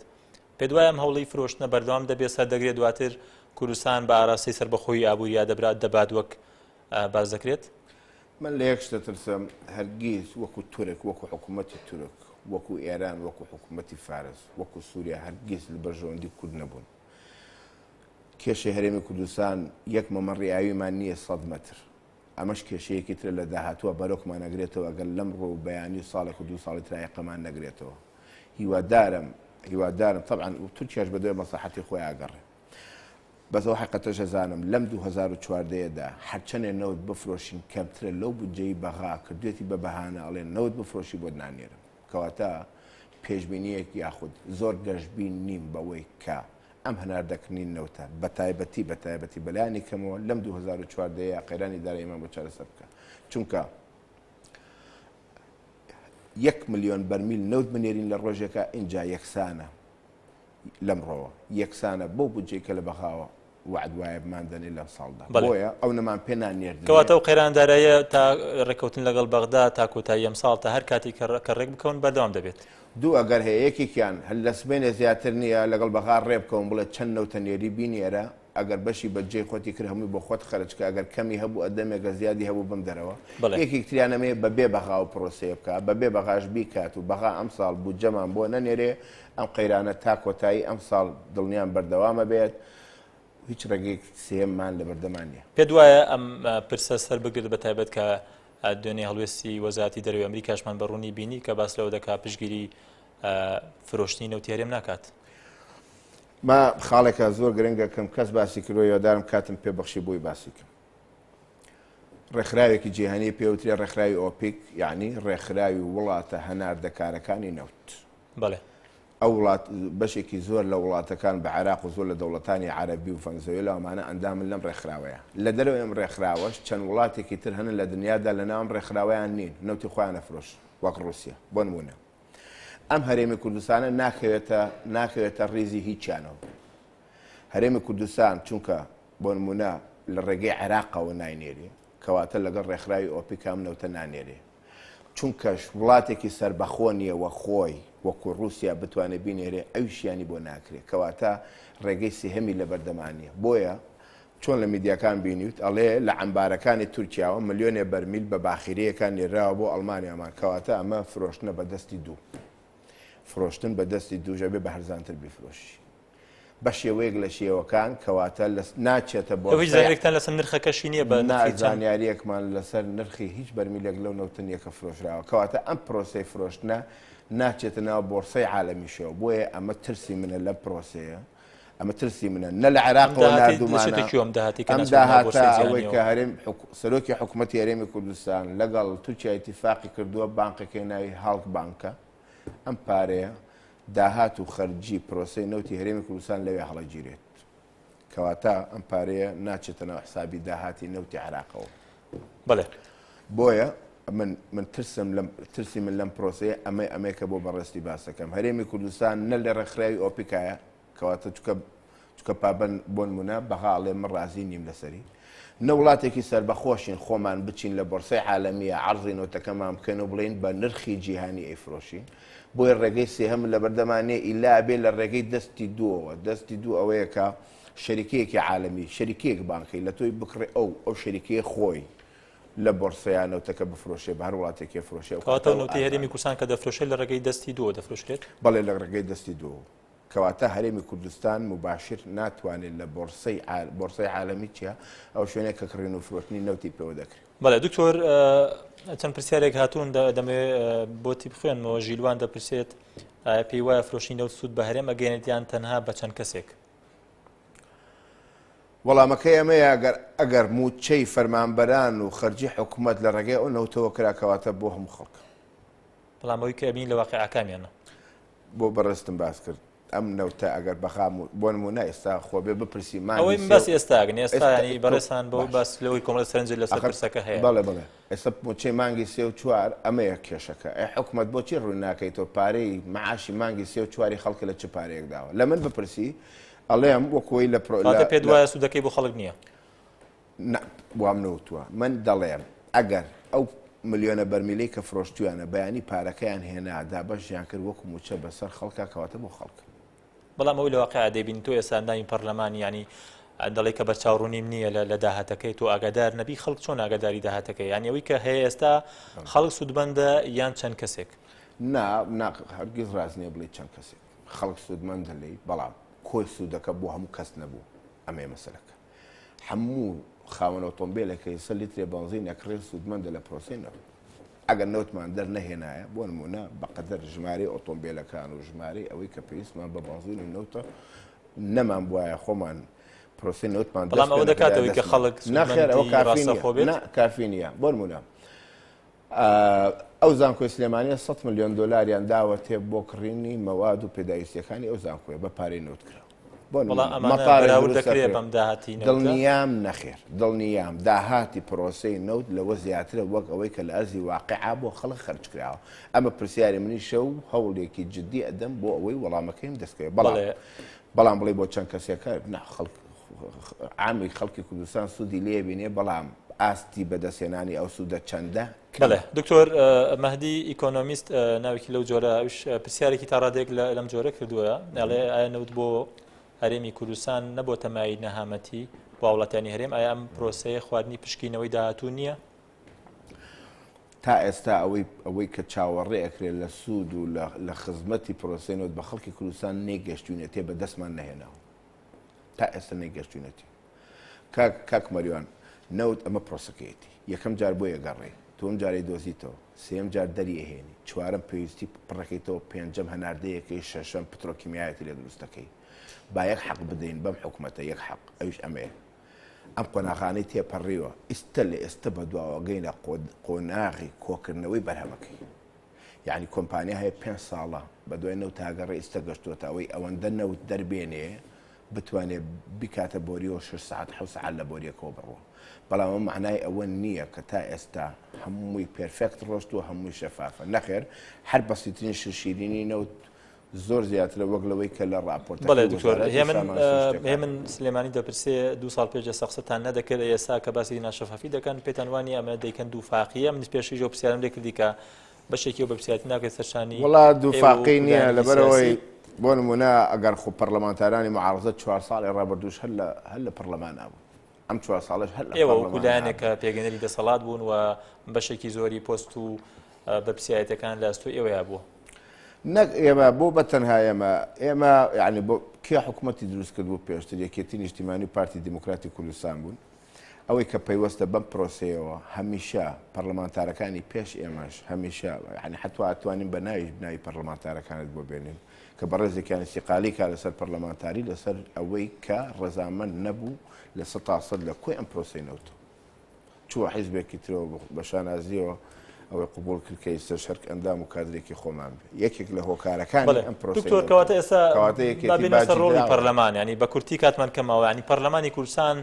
پێ وایە ئەم هەوڵی فرۆشتنە بەردەوام دەبێت سەر دەگرێت دواتر کوردستان بە ئاراستی سەربەخۆیی ئابووریا دەبات وەک باز دەکرێت من لە یەک شتە ترسم هەرگیز وەکو تورک وەکو حکوومەتی تورک وەکو ئێران وەکو حکوومەتی فارس وەکو سووریا هەرگیز لە بەرژەوەندی کورد نەبوون کێشەی هەرێمی کوردستان یەک مەمەڕیاویمان نییە 100 مەتر ئەمەش کێشەیەکی ترە لە داهاتووە بەرۆکمان نەگرێتەوە ئەگەر لەم ڕۆ بەیانی ساڵێک و 2 ساڵی ترایەقەمان نەگرێتەوە هیوادارم هیوادارم طبعا تورکیاش بەدوێ مەساحەتی خۆی ئاگەڕێ بەسەوە حقیقەتەش ئەزانم لەم 2014دا هەرچەندێ نەوت بفرۆشین کەمترە لەو بودجەی بەغا کردوێتی بە بەهانە ئەڵێن نەوت بفرۆشی بۆ نانێرم کەواتە پێشبینیەک یاخود زۆر گەشتبین نیم بەوەی کە ئەم هەناردەکردنی نەوتە بەتایبەتی بەلایانی کەمەوە لەم 2014 قەیرانی داراییمان بۆ چارەسەر بکە چونکە 1 ملیۆن بەرمیل نەوت بنێرین لە ڕۆژێکە ئینجا یەکسانە لەمڕۆوە یەکسانە بۆ بودجەی کە لە بەخاوە وعد وایە بماندنی لەم ساڵدا بۆیە ئەو نەمان پێ نانێردن کەواتە ئەو قەیراندارایە تا ڕێکەوتن لەگەڵ بەغدا تا کۆتایی ئەم ساڵ تا هەر کاتی کە ڕێک بکەون بەردەوام دەبێت دوو ئەگەر هەیە یەکێکیان هەل لە سبێنێ زیاتر نییە لەگەڵ بەغا ڕێ بکەون بڵێ چەند نەوتە نێری بینێرە ئەگەر بەشی بەجێ خۆتی کرد هەمووی بۆ خۆت خەرجکە ئەگەر کەمی هەبوو ئەدەمێکە زیادی هەبوو بم دەرەوە یەکێک تریانەمێ بەبێ بەغا و پرۆسەیە بکە بەبێ بەغاش بیکات و بەغا ئەم ساڵ بودجەمان بۆ نەنێرێ ئەم قەیرانە تا کۆتایی ئەم ساڵ دڵنیان بەردەوامە بێت هیچ ڕێگەیەک سێممان لە بەردەمان نیە پێ وایە ئەم پرسە سەر بگرت بە تایبەت کە دوێنێ هەڵوێستی وەزارەتی دەرەوەی ئەمریکاشمان بەڕوونی بینی کە باس لەوە دەکات پشگیری فرۆشتنی نەوتی هەرێم ناکات ما خاڵێکە زۆر گرنگە کەم کەس باسی کردو یادارم کاتم پێبەخشی بۆی باسی کرد ڕێکخراوێکی جیهانی پێوترێ ڕێکخراوی ئۆپیک یعنی ڕێکخراوی وڵاتە هەناردەکارەکانی نەوت بەڵێ ئەو وڵات بەشێکی زۆر لە وڵاتەکان بە عێراق و زۆر لە دەوڵەتانی عەرەبی و فەنزەوی لەوانە ئەندامن لەم ڕێکخراوەیە لە دەرەوەی ئەم ڕێکخراوەش چەند وڵاتێکی تر هەن لە دنیادا لە ناوم ڕێکخراوەیان نین نەوتی خۆیان نەفرۆش وەک ڕووسیا بۆ نمونە ئەم هەرێمی کوردستانە ناکەوێتە ڕێزی هیچیانەوە هەرێمی کوردستان چونکە بۆ نمونە لە ڕێگەی عێراقەوە ناینێری کەواتە لەگەڵ ڕێکخراوی ئۆپیک ئەم نەوتە نانێرێ چونکەش وڵاتێکی سربەخۆ نیەوە خۆی وەکو رووسیا بتوانێت بینێرێ ئەویشیانی بۆ ناکرێت کەواتە ڕێگەی سێهەمی لە بەردەمانیە بۆیە چۆن لە میدیاکان بینیوت ئەڵێ لە عەمبارەکانی تورکیاوە ملیۆنێ بەرمیل بە باخیرەیەکان نێراوە بۆ ئەڵمانیامان کەواتە ئەمە فرۆشتنە بە دەستی دوو فرۆشتن بە دەستی دووژە بێ بە هەرزانتر بیفرۆشی بە شێوەیەک لە شێوەکان کەواتە ناچێتە بۆ زانێکتان لەسەر نرخەکەشی نییە بە زانیاریەکمان لەسەر نرخی هیچ بەرمیلێک لەو نەوتنیەکە فرۆشراوە کەواتە ئەم پرۆسەی فرۆشتنە ناچێتە ناو بۆرسەی عالەمیشەوە بۆیە ئەمە ترسی منە لە پرۆسەیە ئەمە ترسی منە نە لە عێراقەوە نردومانە ئەم داهاتە ئەوەی کە هەرێم سەرۆکی حکوومەتی هەرێمی کوردستان لەگەڵ تورکیا ئیتیفاقی کردووە بانقێکی ناوی هاڵک بانکە ئەم پارەیە داهات و خەرجی پرۆسەی نەوتی هەرێمی کوردستان لەوێ هەڵەگیرێت کەواتە ئەم پارەیە ناچێتە ناو حسابی داهاتی نەوتی عێراقەوە بەڵێ بۆیە من ترسی من لەم پرۆسەیە ئەمەیەکە بۆ بەڕێستی باسەکەم هەرێمی کوردستان نە لە ڕێکخراوی ئۆپیکایە کەواتە چکە پابەن بۆ نمونە بەغاڵێ من ڕازی نیم لەسەری نە وڵاتێکی سربەخۆشین خۆمان بچین لە بۆرسەی عالەمیە عەرزی نۆتەکەمان بکەن و بڵێن بە نرخی جیهانی ئەیفرۆشین بۆی ڕێگەی سێهەم لە بەردەمانێ ئیلا بێ لە ڕێگەی دەستی دوو ئەوەیە کە شەریکەیەکی عالەمی شەریکەیەک بانکی لە تۆی بکڕێ ئەو شەریکەیە خۆی لە بۆرسەیە نەوتەکە بفرۆشێ بە هەر وڵاتێکی فرۆشێ کەواتە نەوتی هەرێمی کوردستان کە دەفرۆشێت لە ڕێگەی دەستی دووە دەفرۆشرێت بەڵێ لە ڕێگەی دەستی دووە کەواتە هەرێمی کوردستان مباشر ناتوانێت لە بۆرسەی عالەمی چیە ئەو شوێنێک کە کڕین و فرۆشتنی نەوتی پێوە دەکرێت بەڵێ دکتۆر چەند پرسیارێک هاتوون دەمەوێت بۆتی بخوێنمەوە ژیلوان دەپرسێت پێی وایە فرۆشتنی نەوت سوود بە هەرێم ئەگەێنێتیان تەنها بە چەند کەسێک وەڵامەکەی ئەمەیە ئەگەر موچەی فەرمانبەران و خەرجی حکوومەت لە ڕێگەی ئەو نەوتەوە کراکەواتە بۆ هەموو خەڵک بەڵامەوەی کە بین لە واقعەکانیانە بۆ بەڕێستم باس کرد ئەم نەوتە ئەگەر بەخام بۆ نمونە ئێستا خۆ بێ بپرسی ئەوەی بەس ئێستاگەن ئێستا ینی بەڕێستان بۆ باس لەوەی کۆمەڵە سەرنجی لەسەر پرسەکە هەیە بەڵێ ئێستا موچەی مانگی 34 ئەمەیە کێشەکە حکوومەت بۆچی ڕووی ناکەیتەوە پارەی معاشی مانگی 34 خەڵکە لە چ پارەیەک داوە لە من بپرسی ئەڵێم وەکۆی لە پێ دوایە سوودەکەی بۆ خەڵک نییە وام نەوتووە من دەڵێم ئەگەر ئەو ملیۆنە بەرمیلەی کە فرۆشتویانە بەیانی پارەکەیان هێنا دابەشیان کرد وەکو موچە بەسەر خەڵکە کەواتە بۆ خەڵک بەڵام ئەوی لە واقع دەبین تۆ ئێستا ئەندامی پەرلەمانی ینی دەڵێ کە بەرچاوڕوونیم نییە لە داهاتەکەی تۆ ئاگادار نەبی خەڵک چۆن ئاگاداری داهاتەکەی یانی ئەوەی کە هەیە ئێستا خەڵک سوودمەندە یان چەند کەسێک هەرگیز ڕاست نییە بڵێ چەند کەسێک خەڵک سوودمەندە لێی بەڵام کۆی سوودەکە بۆ هەموو کەس نەبوو ئەمێ مەسەلەکە هەموو خاوەن ئۆتۆمبیلەکەی سە لیترێ بەنزین نەکڕێ سوودمەندە لە پرۆسەی نەبوو ئەگەر نەوتمان دەرنەهێنایە بۆ نمونە بەقەدەر ژمارەی ئۆتۆمبیلەکان و ژمارەی ئەوەی کە پێویستمان بە بازوون و نەوتە نەمان بواە خۆمان پرۆسی نەوتمان بەڵام ئەوە دەکاتەوەی کە خەڵک نەخێر ئەوە کافی نییە بۆ نمونە ئەو زانکۆی سلێمانیە 100 ملیۆن دۆلاریان داوە تێ بۆ کڕینی مەواد و پێداویستیەکانی ئەو زانکۆیە بە پارەی نەوتکرا دڵنیام نەخێر دڵنیام داهاتی پرۆسەی نەوت لەوە زیاترە وەک ئەوەی کە لە ئەرزی واقعا بۆ خەڵک خەرجکراوە ئەمە پرسیاری منی شەو هەوڵێکی جددی ئەدەم بۆ ئەوەی وەڵامەکەیم دەستکەوێت بەڵام بڵێ بۆ چەند کەسێکە عامی خەڵکی کوردستان سوودی لێ بینێ بەڵام ئاستی بەدەستێنانی ئەو سوودە چەندە بەڵێ دکتۆر مەهدی ئیکۆنۆمیست ناوێکی لەو جۆرە پرسیارێکی تا ڕادێک لەم جۆرە کردووە ناڵێ ئایا نەوت بۆ هەرێمی کوردستان نەبووە تەمای نەهامەتی بۆ وڵاتانی هەرێم ئایا ئەم پرۆسەیە خواردنی پشکینەوەی داهاتوو نییە؟ تا ئێستا ئەوەی کە چاوەڕێ ئەکرێت لە سوود و لە خزمەتی پرۆسەی بە خەڵکی کوردستان نێگەشتوونێتێ بە دەستمان نەهێناوە تا ئێستا نێگەشتوونەتی کاک مەریوان نەوت ئەمە پرۆسەکەیەتی یەکەم جار بۆ یەگەڕێ دوم جاری دۆزیتەوە سێم جار دەریهێنی چوارم پێویستی پڕەکەیتەوە پێنجەم هەناردەیەکەی شەشەم پترۆکیمیایەتی لێ دروستەکەی با یەک حەق بدەین بەم حکوومەتە یەک حەق ئەویش ئەمەیە ئەم قۆناغانەی تێپەڕیوە ئیستا لە ئێستا بە دواوە گەینە قۆناغی کۆکردنەوەی بەرهەمەکەی یعنی کۆمپانیا هەیە 5 ساڵە بە دوای نەوت تاگەڕێ ئیستا گەشتووەتە ئەوەی ئەوەندە نەوت دەربێنێ بتوانێت بکاتە بۆریەوە 6 ساعت 7 ساعت لە بۆریەکەەوە بڕوە بەڵام ئەم معنای ئەوە نییە کە تا ئێستا هەمووی پێرفێکت ڕۆشتووە هەمووی شەفافە نەخێر هەر بەسیترین شیرینی نەوت زۆر زیاترە وەک لەوەی کە لە ڕاپۆرت بەڵێ دکتۆر هێمن سلێمانی دەپرسێ 2 ساڵ پێش سەقسەتان نەدەکرد ئێستا کە باسی ناشەفافی دەکەن پێتانوانی ئەمە دەیکەن دووفاقیە من پێشی ژۆ پرسیارم لێ کردی کە بەشێکی بە پرسیاتی ناکرێت سەرشانی وڵا دووفاقی نییە لەبەرەوەی بۆ نمونە ئەگەر خۆ پەرلەمانتارانی معارزە 4 ساڵی ڕابردوش هەر لە پەرلەمان نبوو ئەم 4 ساڵش هەر ئێوە وەکولایەنێک کە پێگەنەری دەسەڵات بوون و بەشێکی زۆری پۆست و بەپرسیایەتەکان لە ئەستۆ ئێوەیە بووە نەک ئێمە بۆ بەتەنها ئێمە یعنی بۆ کێ حکوومەتی دروست کرد بۆ پێشتر یەکێتی نیشتیمانی پارتی دیموکراتی کوردستان بوون ئەوەی کە پەیوەستە بەم پرۆسەیەوە هەمیشە پەرلەمانتارەکانی پێش ئێمەش هەمیشە یعنی حتوا ئەتوانین بە ناوی پەرلەمانتارەکانت بۆ بێنین کە بەڕێزێکیان استیقالی کا لەسەر پەرلەمانتاری لەسەر ئەوەی کە ڕەزامەند نەبوو لە 100% لە کۆی ئەم پرۆسەی نەوتۆ چووە حیزبێکی ترەوە بە شانازیەوە ئەوەی قبول کرد کە ئێستا شەرک ئەندام و کادرێکی خۆمان بێ یەکێک لە هۆکارەکانی ئەم پرۆسەی دکتۆر کەواتە ئێستا بابینە سەر ڕۆڵی پەرلەمان ینی بە کورتی کاتمان کەماوە ینی پەرلەمانی کوردستان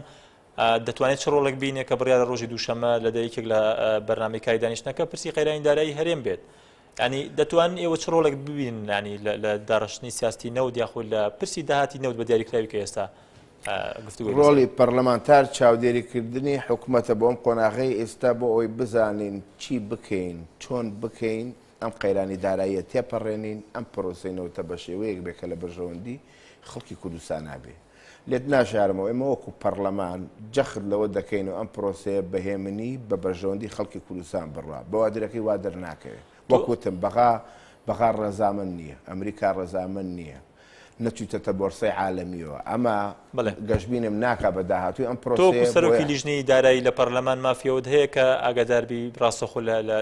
دەتوانێت چ ڕۆڵێک بینێ کە بڕیارە ڕۆژی دووشەمە لە یەکێک لە بەرنامەی کاری دانیشتنەکە پرسی قەیرانی دارایی هەرێم بێت ینی دەتوان ئێوە چ ڕۆڵێک ببین ینی لە داڕشتنی سیاستی نەوت یاخود لە پرسی داهاتی نەوت بە دیاریکراوی کە ئێستا ڕۆڵی پەرلەمانتار چاودێریکردنی حکوومەتە بۆ ئەم قۆناغی ئێستا بۆ ئەوی بزانین چی بکەین چۆن بکەین ئەم قەیرانی داراییە تێپەڕێنین ئەم پرۆسەی نەوتە بە شێوەیەک بێکە لە بەرژەوەندی خەڵکی کوردستان نابێ لێت ناشارمەوە ئێمە وەکو پەرلەمان جەخت لەوە دەکەین و ئەم پرۆسەیە بەهێمنی بە بەرژەوەندی خەڵکی کوردستان بڕوا بەوا درەکەی وا دەرناکەوێت وەکوتم بەغا ڕەزامەند نییە ئەمریکا ڕەزامەند نییە نەچوتەتە بۆرسەی عالەمیەوە ئەمە گەشتبینم ناکا بە داهاتووی ئەم پرۆسەیە تۆ سەرۆکی لیژنەی دارایی لە پەرلەمان مافیەوەت هەیە کە ئاگاداربی ڕاستەخۆ لە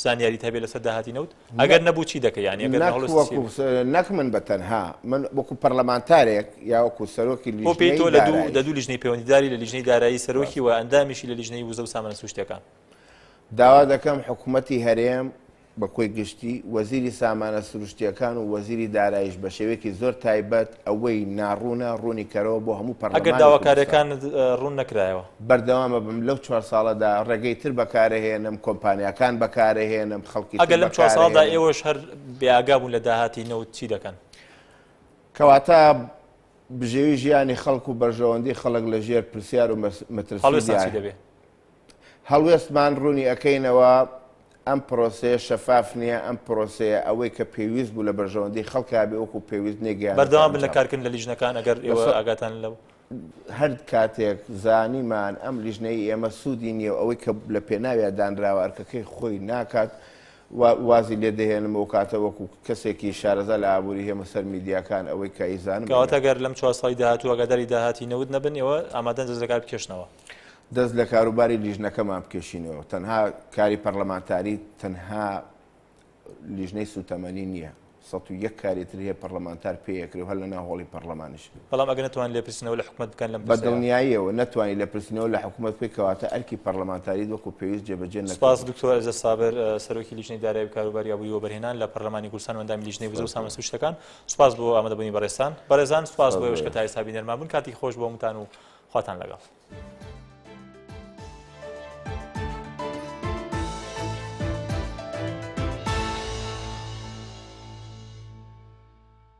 زانیاریت هەبێت لەسەر داهاتی نەوت ئەگەر نەبوو چی دەکەی ینی نەک من بەتەنها من وەکو پەرلەمانتارێک یا وەکو سەرۆکی لیژنەی تۆ لە دوو لیژنەی پەیوەندیداری لە لیژنەی دارایی سەرۆکی و ئەندامیشی لە لیژنەی وزە و سامانە سوشتەکان داوا دەکەم حکوومەتی هەرێم بە کۆی گشتی وەزیری سامانە سروشتیەکان و وەزیری دارایش بە شێوەیەکی زۆر تایبەت ئەوەی ناڕوونە ڕوونی کەرەوە بۆ هەموو پەرلەمان ئەگەر داواکاریەکان ڕوون نەکرایەوە بەردەوامە بم لەو 4 ساڵەدا ڕێگەی تر بەکارهێنم کۆمپانیەکان بەکارهێنم خەڵکی ئەگەر لەم 4 ساڵدا ئێوەش هەر بێئاگا بوون لە داهاتی نەوت چی دەکەن کەواتە بژێوی ژیانی خەڵک و بەرژەوەندی خەڵک لە ژێر پرسیار و مەترسی دەبێت هەڵوێستمان ڕوونی ئەەکەینەوە ئەم پرۆسەیە شەفاف نییە ئەم پرۆسەیە ئەوەی کە پێویست بوو لە بەرژەوەندی خەڵکا بێ وەکو پێویست نێگەیان بەردەوام بن لە کارکردن لە لیژنەکان ئەگەر ئێوە ئاگاتان لەو هەر کاتێک زانیمان ئەم لیژنەی ئێمە سوودی نییە ئەوەی کە لە پێناویە دانراوە ئەرکەکەی خۆی ناکات وازی لێ دەهێنم و کاتە وەکو کەسێکی شارەزە لە ئابووری هێمە سەر میدیاکان ئەوەی کە ئیزانم کەواتە گەر لەم 4 ساڵی داهاتوو ئەگەداری داهاتی نەوت نەبن ئێوە ئامادەن دەستەکار بکێشنەوە دەست لە کاروباری لیژنەکەمان بکەشینەوە تەنها کاری پەرلەمانتاری تەنها لیژنەی سوتەمەنی نییە 101 کارێتر هەیە پەرلەمانتار پێیەکرێ هەر لە ناوهۆڵی پەرلەمانیش بەڵام ئەگەر نتوان لێپرسنەوە لە حکوومەت بکەن لەم بە دڵنیاییەوە نتوانانی لە پرسنەوە لە حکوومەت پێی کەواتە ئەرکی پەرلەمانتاری وەکو پێویست جێبەجێ نەکرێت. سپاس دکتۆر ئەرزە سابر سەرۆکی لیژنەی دارایی کاروباری ئابووری وەبەرهێنان لە پەرلەمانی کوردستان و ئەندامی لیژنەی وزە و سامانسە شتەکان. سپاس بۆ ئامادەبوونی بەڕێستان. بەڕێزان سپاس بۆ ئێوەش کە تا ئێستا بینەرمان بوون. کاتی خۆش بۆ هەمووتان و خواتان لەگەڵ.